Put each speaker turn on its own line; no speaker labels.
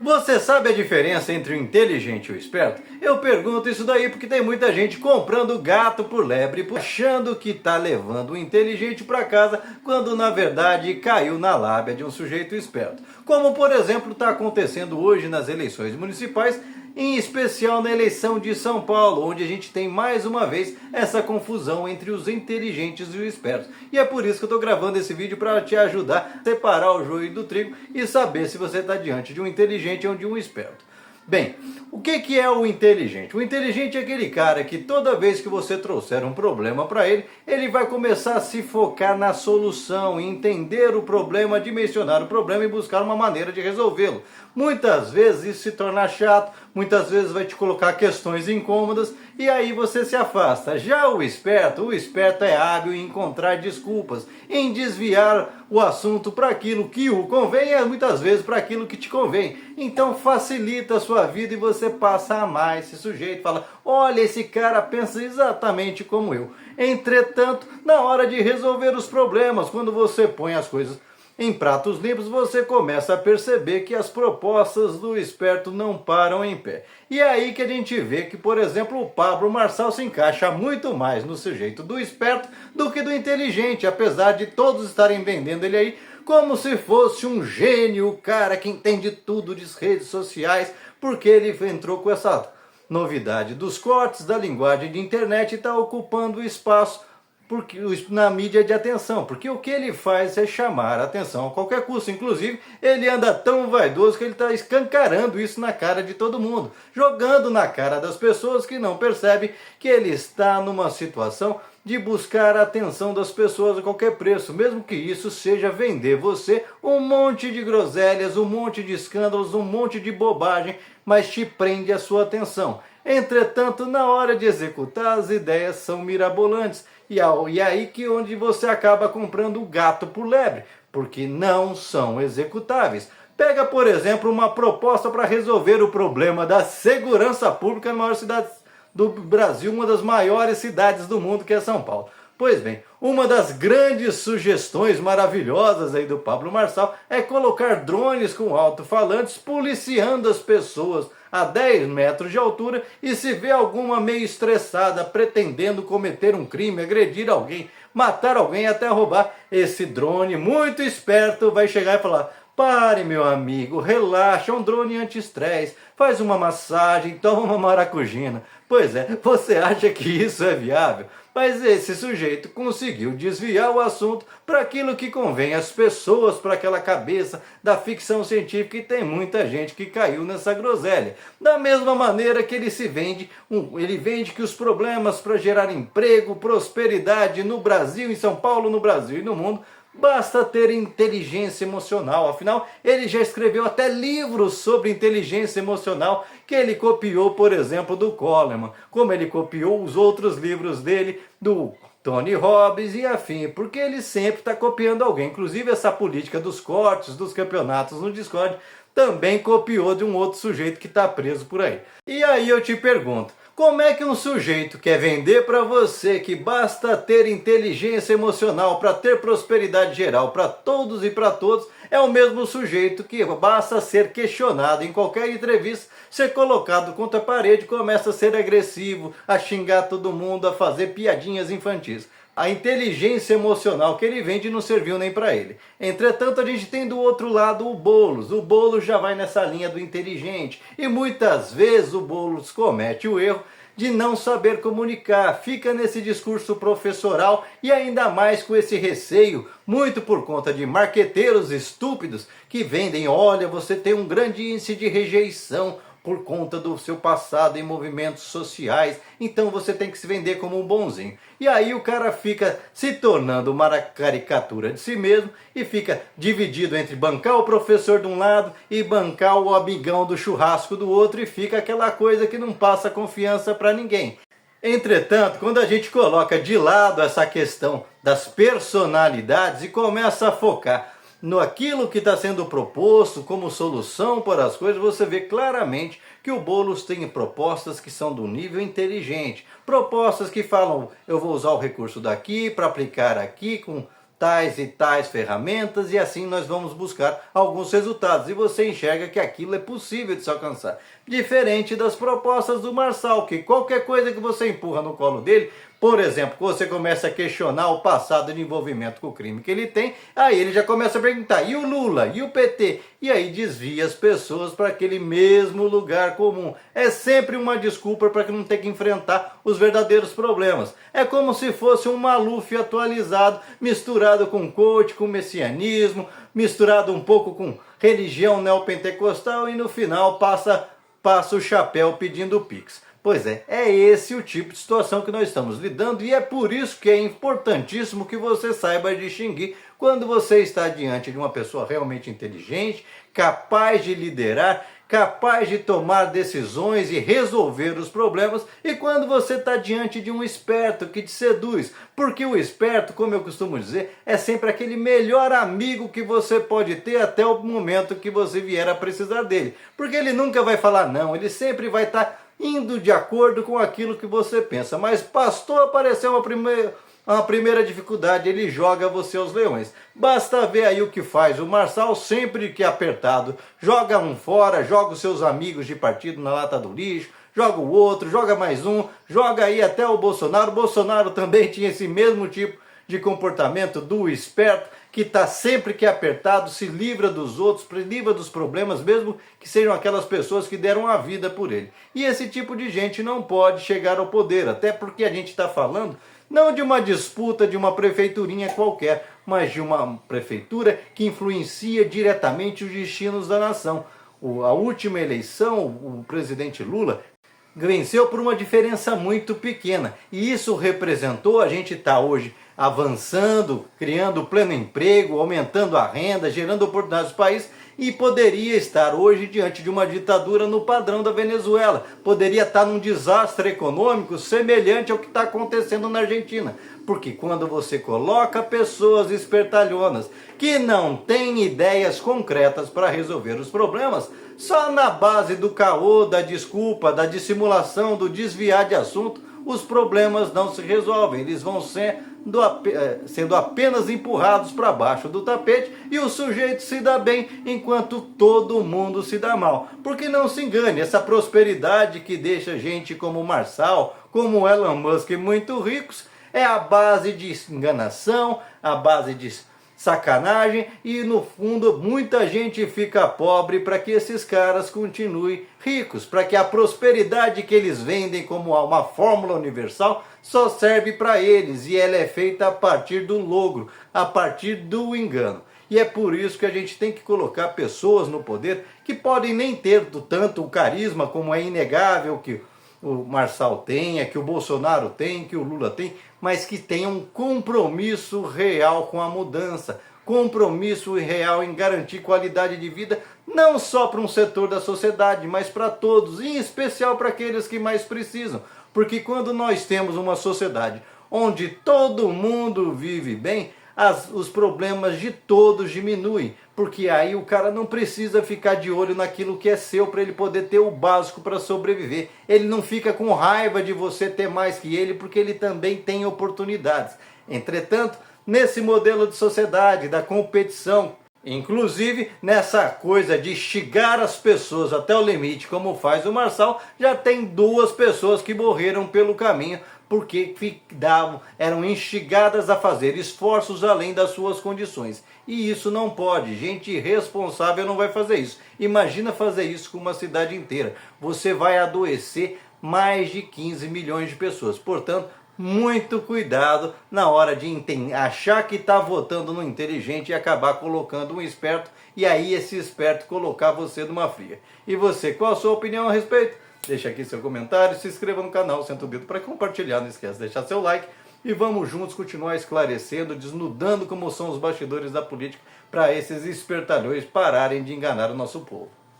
Você sabe a diferença entre o inteligente e o esperto? Eu pergunto isso daí porque tem muita gente comprando gato por lebre, achando que tá levando o inteligente para casa, quando na verdade caiu na lábia de um sujeito esperto. Como por exemplo está acontecendo hoje nas eleições municipais, em especial na eleição de São Paulo, onde a gente tem mais uma vez essa confusão entre os inteligentes e os espertos. E é por isso que eu estou gravando esse vídeo, para te ajudar a separar o joio do trigo e saber se você está diante de um inteligente ou de um esperto. Bem, o que é o inteligente? O inteligente é aquele cara que toda vez que você trouxer um problema para ele, ele vai começar a se focar na solução, entender o problema, dimensionar o problema e buscar uma maneira de resolvê-lo. Muitas vezes isso se torna chato, muitas vezes vai te colocar questões incômodas e aí você se afasta. Já o esperto é hábil em encontrar desculpas, em desviar o assunto para aquilo que o convém e muitas vezes para aquilo que te convém. Então facilita a sua vida e você passa a amar esse sujeito, fala: olha, esse cara pensa exatamente como eu. Entretanto, na hora de resolver os problemas, quando você põe as coisas em pratos limpos, você começa a perceber que as propostas do esperto não param em pé. E é aí que a gente vê que, por exemplo, o Pablo Marçal se encaixa muito mais no sujeito do esperto do que do inteligente, apesar de todos estarem vendendo ele aí como se fosse um gênio, o cara que entende tudo de redes sociais, porque ele entrou com essa novidade dos cortes, da linguagem de internet e está ocupando o espaço na mídia de atenção, porque o que ele faz é chamar a atenção a qualquer custo. Inclusive, ele anda tão vaidoso que ele está escancarando isso na cara de todo mundo, jogando na cara das pessoas que não percebem que ele está numa situação de buscar a atenção das pessoas a qualquer preço, mesmo que isso seja vender você um monte de groselhas, um monte de escândalos, um monte de bobagem, mas te prende a sua atenção. Entretanto, na hora de executar, as ideias são mirabolantes. E é aí que onde você acaba comprando o gato por lebre, porque não são executáveis. Pega, por exemplo, uma proposta para resolver o problema da segurança pública na maior cidade do Brasil, uma das maiores cidades do mundo, que é São Paulo. Pois bem, uma das grandes sugestões maravilhosas aí do Pablo Marçal é colocar drones com alto-falantes policiando as pessoas a 10 metros de altura, e se vê alguma meio estressada pretendendo cometer um crime, agredir alguém, matar alguém, até roubar, esse drone muito esperto vai chegar e falar: pare, meu amigo, relaxa, é um drone anti-estresse, faz uma massagem, toma uma maracujina. Pois é, você acha que isso é viável? Mas esse sujeito conseguiu desviar o assunto para aquilo que convém às pessoas, para aquela cabeça da ficção científica, e tem muita gente que caiu nessa groselha. Da mesma maneira que ele se vende, ele vende que os problemas para gerar emprego, prosperidade no Brasil, em São Paulo, no Brasil e no mundo, basta ter inteligência emocional. Afinal, ele já escreveu até livros sobre inteligência emocional, que ele copiou, por exemplo, do Goleman, como ele copiou os outros livros dele, do Tony Robbins e afim, porque ele sempre está copiando alguém. Inclusive essa política dos cortes, dos campeonatos no Discord, também copiou de um outro sujeito que está preso por aí. E aí eu te pergunto, como é que um sujeito quer vender para você que basta ter inteligência emocional para ter prosperidade geral para todos e para todos, é o mesmo sujeito que basta ser questionado em qualquer entrevista, ser colocado contra a parede, começa a ser agressivo, a xingar todo mundo, a fazer piadinhas infantis? A inteligência emocional que ele vende não serviu nem para ele. Entretanto, a gente tem do outro lado o Boulos. O Boulos já vai nessa linha do inteligente. E muitas vezes o Boulos comete o erro de não saber comunicar. Fica nesse discurso professoral e ainda mais com esse receio, muito por conta de marqueteiros estúpidos que vendem: olha, você tem um grande índice de rejeição por conta do seu passado em movimentos sociais, então você tem que se vender como um bonzinho. E aí o cara fica se tornando uma caricatura de si mesmo e fica dividido entre bancar o professor de um lado e bancar o amigão do churrasco do outro, e fica aquela coisa que não passa confiança para ninguém. Entretanto, quando a gente coloca de lado essa questão das personalidades e começa a focar no aquilo que está sendo proposto como solução para as coisas, você vê claramente que o Boulos tem propostas que são do nível inteligente, propostas que falam: eu vou usar o recurso daqui para aplicar aqui com tais e tais ferramentas e assim nós vamos buscar alguns resultados. E você enxerga que aquilo é possível de se alcançar. Diferente das propostas do Marçal, que qualquer coisa que você empurra no colo dele, por exemplo, você começa a questionar o passado de envolvimento com o crime que ele tem, aí ele já começa a perguntar, e o Lula? E o PT? E aí desvia as pessoas para aquele mesmo lugar comum. É sempre uma desculpa para que não tenha que enfrentar os verdadeiros problemas. É como se fosse um Maluf atualizado, misturado com coach, com messianismo, misturado um pouco com religião neopentecostal e no final passa o chapéu pedindo pix. Pois é esse o tipo de situação que nós estamos lidando e é por isso que é importantíssimo que você saiba distinguir quando você está diante de uma pessoa realmente inteligente, capaz de liderar, capaz de tomar decisões e resolver os problemas, e quando você está diante de um esperto que te seduz, porque o esperto, como eu costumo dizer, é sempre aquele melhor amigo que você pode ter até o momento que você vier a precisar dele, porque ele nunca vai falar não, ele sempre vai estar indo de acordo com aquilo que você pensa. Mas pastor, apareceu uma primeira dificuldade, ele joga você aos leões. Basta ver aí o que faz o Marçal sempre que é apertado. Joga um fora, joga os seus amigos de partido na lata do lixo, joga o outro, joga mais um, joga aí até o Bolsonaro. O Bolsonaro também tinha esse mesmo tipo de comportamento do esperto, que está sempre que é apertado, se livra dos outros, se livra dos problemas, mesmo que sejam aquelas pessoas que deram a vida por ele. E esse tipo de gente não pode chegar ao poder, até porque a gente está falando não de uma disputa de uma prefeiturinha qualquer, mas de uma prefeitura que influencia diretamente os destinos da nação. A última eleição, o presidente Lula venceu por uma diferença muito pequena. E isso representou, a gente está hoje avançando, criando pleno emprego, aumentando a renda, gerando oportunidades no país, e poderia estar hoje diante de uma ditadura no padrão da Venezuela. Poderia estar num desastre econômico semelhante ao que está acontecendo na Argentina. Porque quando você coloca pessoas espertalhonas que não têm ideias concretas para resolver os problemas, só na base do caô, da desculpa, da dissimulação, do desviar de assunto, os problemas não se resolvem. Eles vão sendo apenas empurrados para baixo do tapete e o sujeito se dá bem enquanto todo mundo se dá mal. Porque não se engane, essa prosperidade que deixa gente como Marçal, como Elon Musk muito ricos, é a base de enganação, a base de sacanagem e no fundo muita gente fica pobre para que esses caras continuem ricos, para que a prosperidade que eles vendem como uma fórmula universal só serve para eles e ela é feita a partir do logro, a partir do engano. E é por isso que a gente tem que colocar pessoas no poder que podem nem ter tanto o carisma como é inegável que o Marçal tem, que o Bolsonaro tem, que o Lula tem, mas que tenham um compromisso real com a mudança, compromisso real em garantir qualidade de vida, não só para um setor da sociedade, mas para todos, em especial para aqueles que mais precisam. Porque quando nós temos uma sociedade onde todo mundo vive bem, os problemas de todos diminuem, porque aí o cara não precisa ficar de olho naquilo que é seu para ele poder ter o básico para sobreviver. Ele não fica com raiva de você ter mais que ele, porque ele também tem oportunidades. Entretanto, nesse modelo de sociedade, da competição, inclusive nessa coisa de instigar as pessoas até o limite, como faz o Marçal, já tem 2 pessoas que morreram pelo caminho, porque eram instigadas a fazer esforços além das suas condições. E isso não pode, gente irresponsável não vai fazer isso. Imagina fazer isso com uma cidade inteira. Você vai adoecer mais de 15 milhões de pessoas. Portanto, muito cuidado na hora de achar que está votando no inteligente e acabar colocando um esperto, e aí esse esperto colocar você numa fria. E você, qual a sua opinião a respeito? Deixa aqui seu comentário, se inscreva no canal, senta o dedo para compartilhar, não esquece de deixar seu like e vamos juntos continuar esclarecendo, desnudando como são os bastidores da política para esses espertalhões pararem de enganar o nosso povo.